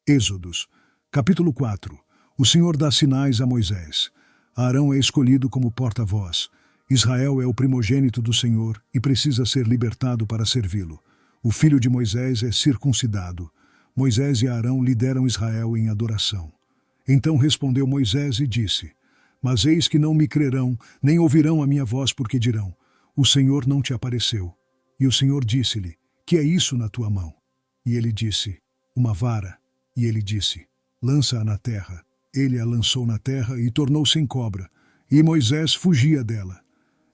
Êxodos, capítulo 4. O Senhor dá sinais a Moisés. Arão é escolhido como porta-voz. Israel é o primogênito do Senhor e precisa ser libertado para servi-lo. O filho de Moisés é circuncidado. Moisés e Arão lideram Israel em adoração. Então respondeu Moisés e disse: Mas eis que não me crerão, nem ouvirão a minha voz, porque dirão: O Senhor não te apareceu. E o Senhor disse-lhe: Que é isso na tua mão? E ele disse: Uma vara. E ele disse: Lança-a na terra. Ele a lançou na terra e tornou-se em cobra. E Moisés fugia dela.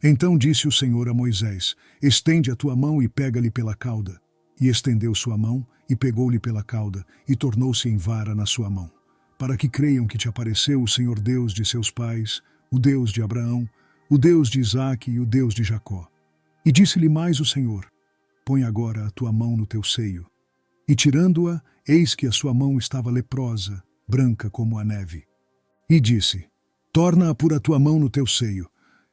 Então disse o Senhor a Moisés: Estende a tua mão e pega-lhe pela cauda. E estendeu sua mão e pegou-lhe pela cauda e tornou-se em vara na sua mão. Para que creiam que te apareceu o Senhor Deus de seus pais, o Deus de Abraão, o Deus de Isaque e o Deus de Jacó. E disse-lhe mais o Senhor: Põe agora a tua mão no teu seio. E tirando-a, eis que a sua mão estava leprosa, branca como a neve. E disse: Torna a pôr a tua mão no teu seio.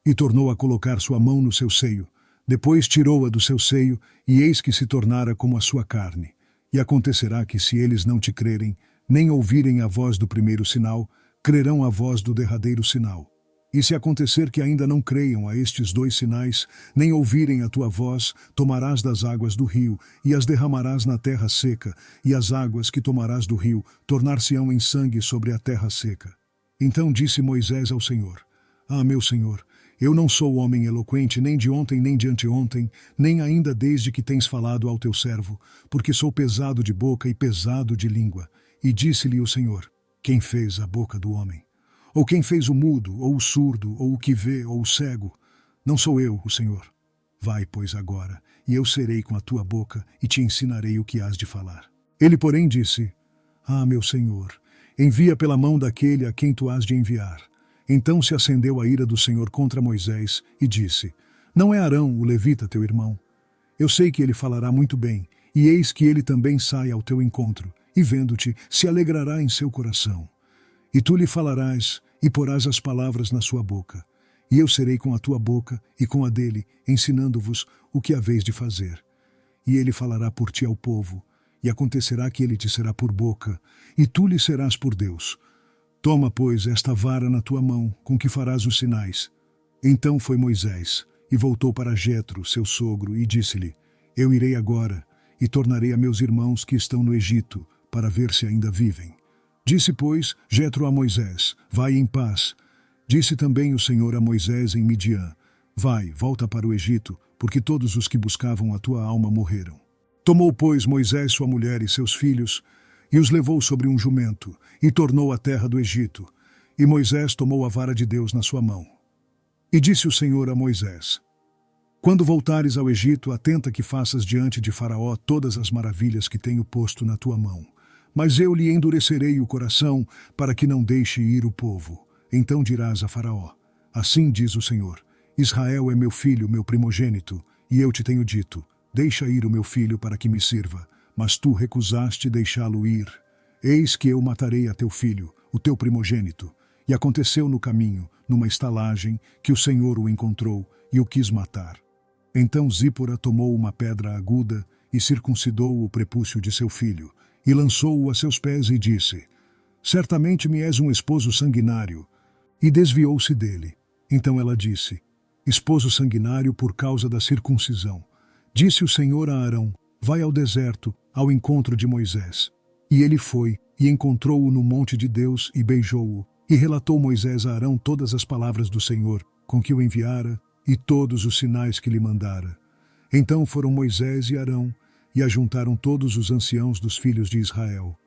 E tornou a colocar sua mão no seu seio. Depois tirou-a do seu seio, e eis que se tornara como a sua carne. E acontecerá que, se eles não te crerem, nem ouvirem a voz do primeiro sinal, crerão a voz do derradeiro sinal. E se acontecer que ainda não creiam a estes dois sinais, nem ouvirem a tua voz, tomarás das águas do rio, e as derramarás na terra seca, e as águas que tomarás do rio tornar-se-ão em sangue sobre a terra seca. Então disse Moisés ao Senhor: Ah, meu Senhor, eu não sou homem eloquente, nem de ontem nem de anteontem, nem ainda desde que tens falado ao teu servo, porque sou pesado de boca e pesado de língua. E disse-lhe o Senhor: Quem fez a boca do homem? Ou quem fez o mudo, ou o surdo, ou o que vê, ou o cego? Não sou eu, o Senhor. Vai, pois, agora, e eu serei com a tua boca, e te ensinarei o que hás de falar. Ele, porém, disse: Ah, meu Senhor, envia pela mão daquele a quem tu hás de enviar. Então se acendeu a ira do Senhor contra Moisés, e disse: Não é Arão, o levita, teu irmão? Eu sei que ele falará muito bem, e eis que ele também sai ao teu encontro, e vendo-te, se alegrará em seu coração. E tu lhe falarás, e porás as palavras na sua boca. E eu serei com a tua boca e com a dele, ensinando-vos o que haveis de fazer. E ele falará por ti ao povo, e acontecerá que ele te será por boca, e tu lhe serás por Deus. Toma, pois, esta vara na tua mão, com que farás os sinais. Então foi Moisés, e voltou para Jetro, seu sogro, e disse-lhe: Eu irei agora, e tornarei a meus irmãos que estão no Egito, para ver se ainda vivem. Disse, pois, Jetro a Moisés: Vai em paz. Disse também o Senhor a Moisés em Midian: Vai, volta para o Egito, porque todos os que buscavam a tua alma morreram. Tomou, pois, Moisés sua mulher e seus filhos, e os levou sobre um jumento, e tornou à terra do Egito. E Moisés tomou a vara de Deus na sua mão. E disse o Senhor a Moisés: Quando voltares ao Egito, atenta que faças diante de Faraó todas as maravilhas que tenho posto na tua mão. Mas eu lhe endurecerei o coração, para que não deixe ir o povo. Então dirás a Faraó: Assim diz o Senhor: Israel é meu filho, meu primogênito, e eu te tenho dito: Deixa ir o meu filho para que me sirva. Mas tu recusaste deixá-lo ir. Eis que eu matarei a teu filho, o teu primogênito. E aconteceu no caminho, numa estalagem, que o Senhor o encontrou e o quis matar. Então Zípora tomou uma pedra aguda e circuncidou o prepúcio de seu filho, e lançou-o a seus pés e disse: Certamente me és um esposo sanguinário. E desviou-se dele. Então ela disse: Esposo sanguinário por causa da circuncisão. Disse o Senhor a Arão: Vai ao deserto, ao encontro de Moisés. E ele foi, e encontrou-o no monte de Deus, e beijou-o. E relatou Moisés a Arão todas as palavras do Senhor, com que o enviara, e todos os sinais que lhe mandara. Então foram Moisés e Arão, e ajuntaram todos os anciãos dos filhos de Israel.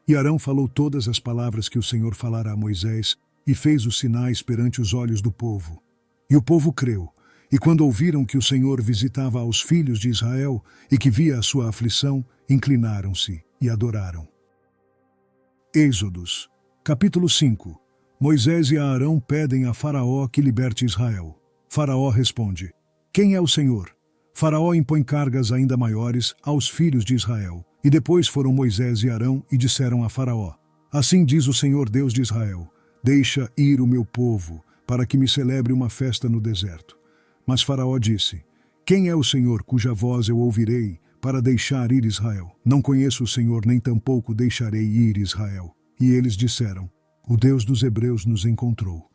E Arão falou todas as palavras que o Senhor falara a Moisés, e fez os sinais perante os olhos do povo. E o povo creu, e quando ouviram que o Senhor visitava aos filhos de Israel, e que via a sua aflição, inclinaram-se e adoraram. Êxodos, capítulo 5. Moisés e Arão pedem a Faraó que liberte Israel. Faraó responde: Quem é o Senhor? Faraó impõe cargas ainda maiores aos filhos de Israel. E depois foram Moisés e Arão e disseram a Faraó: Assim diz o Senhor Deus de Israel: Deixa ir o meu povo, para que me celebre uma festa no deserto. Mas Faraó disse: Quem é o Senhor cuja voz eu ouvirei, para deixar ir Israel. Não conheço o Senhor, nem tampouco deixarei ir Israel. E eles disseram: o Deus dos hebreus nos encontrou.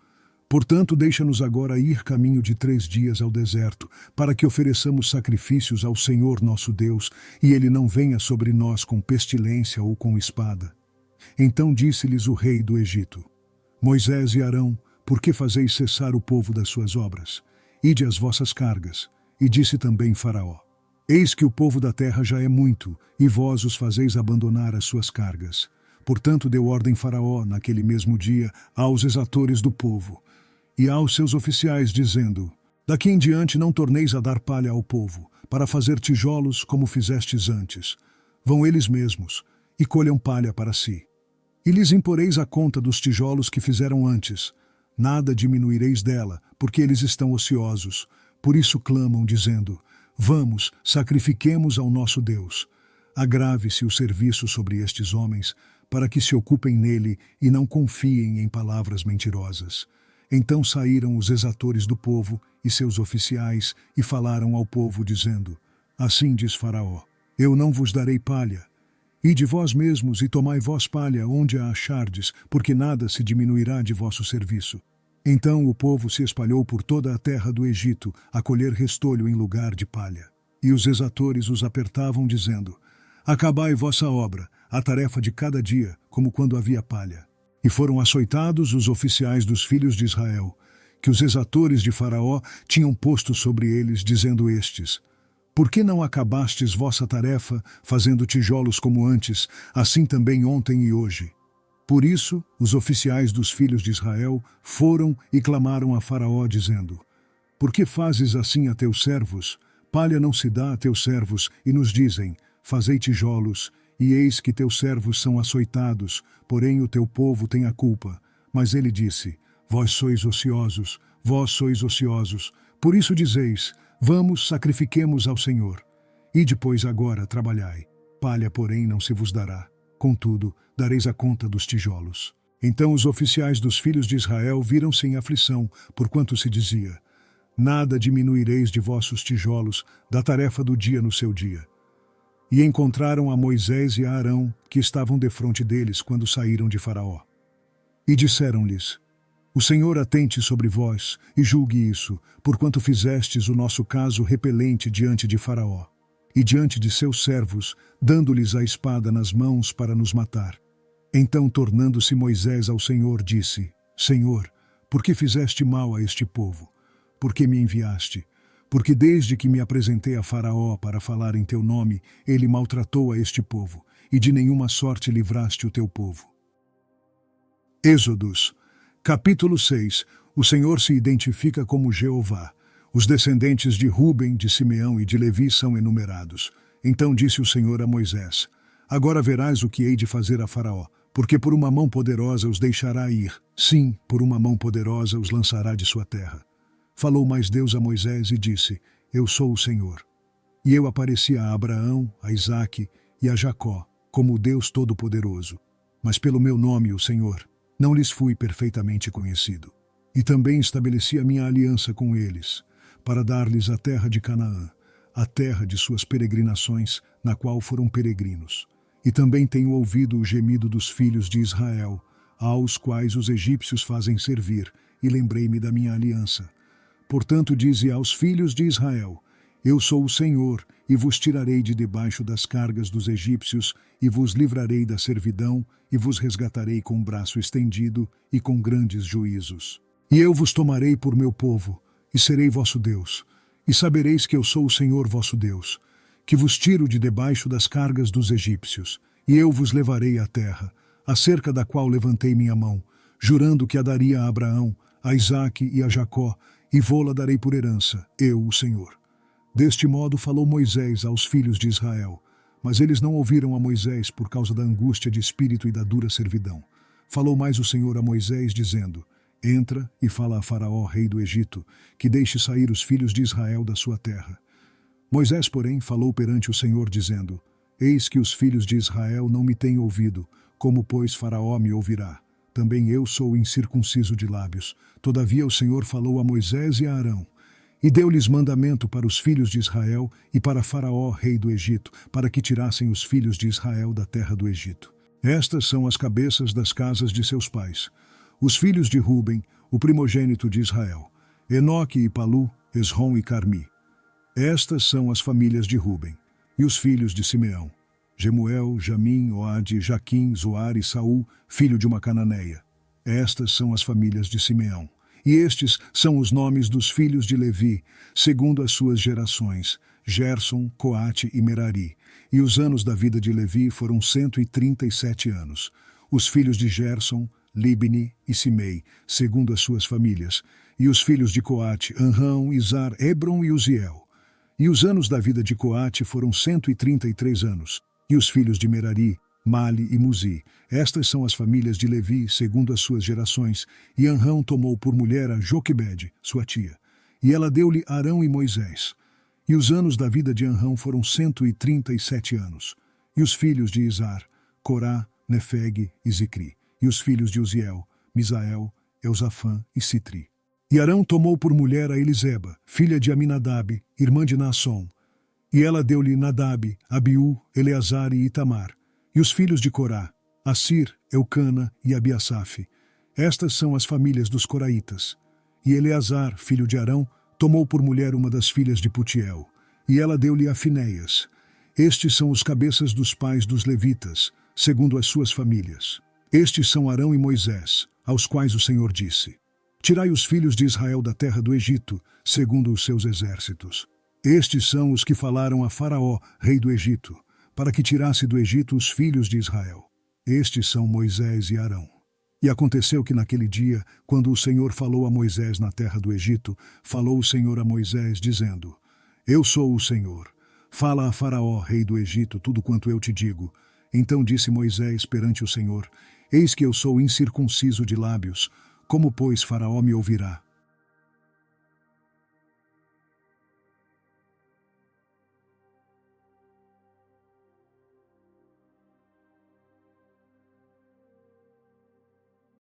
Portanto, deixa-nos agora ir caminho de 3 dias ao deserto, para que ofereçamos sacrifícios ao Senhor nosso Deus, e ele não venha sobre nós com pestilência ou com espada. Então disse-lhes o rei do Egito: Moisés e Arão, por que fazeis cessar o povo das suas obras? Ide às vossas cargas. E disse também Faraó: Eis que o povo da terra já é muito, e vós os fazeis abandonar as suas cargas. Portanto deu ordem Faraó, naquele mesmo dia, aos exatores do povo e aos seus oficiais, dizendo: Daqui em diante não torneis a dar palha ao povo, para fazer tijolos como fizestes antes. Vão eles mesmos, e colham palha para si. E lhes imporeis a conta dos tijolos que fizeram antes. Nada diminuireis dela, porque eles estão ociosos. Por isso clamam, dizendo: Vamos, sacrifiquemos ao nosso Deus. Agrave-se o serviço sobre estes homens, para que se ocupem nele e não confiem em palavras mentirosas. Então saíram os exatores do povo e seus oficiais e falaram ao povo, dizendo: Assim diz Faraó: Eu não vos darei palha. Ide vós mesmos e tomai vós palha onde a achardes, porque nada se diminuirá de vosso serviço. Então o povo se espalhou por toda a terra do Egito, a colher restolho em lugar de palha. E os exatores os apertavam, dizendo: Acabai vossa obra, a tarefa de cada dia, como quando havia palha. E foram açoitados os oficiais dos filhos de Israel, que os exatores de Faraó tinham posto sobre eles, dizendo estes: Por que não acabastes vossa tarefa, fazendo tijolos como antes, assim também ontem e hoje? Por isso, os oficiais dos filhos de Israel foram e clamaram a Faraó, dizendo: Por que fazes assim a teus servos? Palha não se dá a teus servos, e nos dizem: Fazei tijolos. E eis que teus servos são açoitados, porém o teu povo tem a culpa. Mas ele disse: Vós sois ociosos, por isso dizeis: Vamos, sacrifiquemos ao Senhor. E depois agora trabalhai. Palha, porém, não se vos dará. Contudo, dareis a conta dos tijolos. Então os oficiais dos filhos de Israel viram-se em aflição, porquanto se dizia: Nada diminuireis de vossos tijolos, da tarefa do dia no seu dia. E encontraram a Moisés e a Arão, que estavam defronte deles quando saíram de Faraó. E disseram-lhes: O Senhor atente sobre vós, e julgue isso, porquanto fizestes o nosso caso repelente diante de Faraó, e diante de seus servos, dando-lhes a espada nas mãos para nos matar. Então, tornando-se Moisés ao Senhor, disse: Senhor, por que fizeste mal a este povo? Por que me enviaste? Porque desde que me apresentei a Faraó para falar em teu nome, ele maltratou a este povo, e de nenhuma sorte livraste o teu povo. Êxodos, capítulo 6. O Senhor se identifica como Jeová. Os descendentes de Ruben, de Simeão e de Levi são enumerados. Então disse o Senhor a Moisés: Agora verás o que hei de fazer a Faraó, porque por uma mão poderosa os deixará ir. Sim, por uma mão poderosa os lançará de sua terra. Falou mais Deus a Moisés e disse: Eu sou o Senhor. E eu apareci a Abraão, a Isaque e a Jacó, como o Deus Todo-Poderoso. Mas pelo meu nome, o Senhor, não lhes fui perfeitamente conhecido. E também estabeleci a minha aliança com eles, para dar-lhes a terra de Canaã, a terra de suas peregrinações, na qual foram peregrinos. E também tenho ouvido o gemido dos filhos de Israel, aos quais os egípcios fazem servir, e lembrei-me da minha aliança. Portanto, dize aos filhos de Israel: Eu sou o Senhor, e vos tirarei de debaixo das cargas dos egípcios, e vos livrarei da servidão, e vos resgatarei com o braço estendido e com grandes juízos. E eu vos tomarei por meu povo, e serei vosso Deus. E sabereis que eu sou o Senhor vosso Deus, que vos tiro de debaixo das cargas dos egípcios, e eu vos levarei à terra, acerca da qual levantei minha mão, jurando que a daria a Abraão, a Isaque e a Jacó, e vô-la darei por herança, eu, o Senhor. Deste modo falou Moisés aos filhos de Israel, mas eles não ouviram a Moisés por causa da angústia de espírito e da dura servidão. Falou mais o Senhor a Moisés, dizendo: Entra e fala a Faraó, rei do Egito, que deixe sair os filhos de Israel da sua terra. Moisés, porém, falou perante o Senhor, dizendo: Eis que os filhos de Israel não me têm ouvido, como, pois, Faraó me ouvirá? Também eu sou incircunciso de lábios. Todavia o Senhor falou a Moisés e a Arão: E deu-lhes mandamento para os filhos de Israel e para Faraó, rei do Egito, para que tirassem os filhos de Israel da terra do Egito. Estas são as cabeças das casas de seus pais. Os filhos de Ruben, o primogênito de Israel: Enoque e Palu, Esrom e Carmi. Estas são as famílias de Ruben. E os filhos de Simeão: Jemuel, Jamim, Oade, Jaquim, Zoar e Saul, filho de uma cananeia. Estas são as famílias de Simeão. E estes são os nomes dos filhos de Levi, segundo as suas gerações: Gerson, Coate e Merari. E os anos da vida de Levi foram 137 anos. Os filhos de Gerson: Libni e Simei, segundo as suas famílias. E os filhos de Coate: Anrão, Izar, Hebron e Uziel. E os anos da vida de Coate foram 133 anos. E os filhos de Merari: Mali e Muzi. Estas são as famílias de Levi, segundo as suas gerações. E Anrão tomou por mulher a Joquebede, sua tia. E ela deu-lhe Arão e Moisés. E os anos da vida de Anrão foram 137 anos. E os filhos de Izar: Corá, Nefeg e Zicri. E os filhos de Uziel: Misael, Eusafã e Citri. E Arão tomou por mulher a Eliseba, filha de Aminadab, irmã de Naasson. E ela deu-lhe Nadab, Abiú, Eleazar e Itamar. E os filhos de Corá: Assir, Eucana e Abiasaf. Estas são as famílias dos coraitas. E Eleazar, filho de Arão, tomou por mulher uma das filhas de Putiel. E ela deu-lhe a Finéias. Estes são os cabeças dos pais dos levitas, segundo as suas famílias. Estes são Arão e Moisés, aos quais o Senhor disse: Tirai os filhos de Israel da terra do Egito, segundo os seus exércitos. Estes são os que falaram a Faraó, rei do Egito, para que tirasse do Egito os filhos de Israel. Estes são Moisés e Arão. E aconteceu que naquele dia, quando o Senhor falou a Moisés na terra do Egito, falou o Senhor a Moisés, dizendo: Eu sou o Senhor. Fala a Faraó, rei do Egito, tudo quanto eu te digo. Então disse Moisés perante o Senhor: Eis que eu sou incircunciso de lábios. Como, pois, Faraó me ouvirá?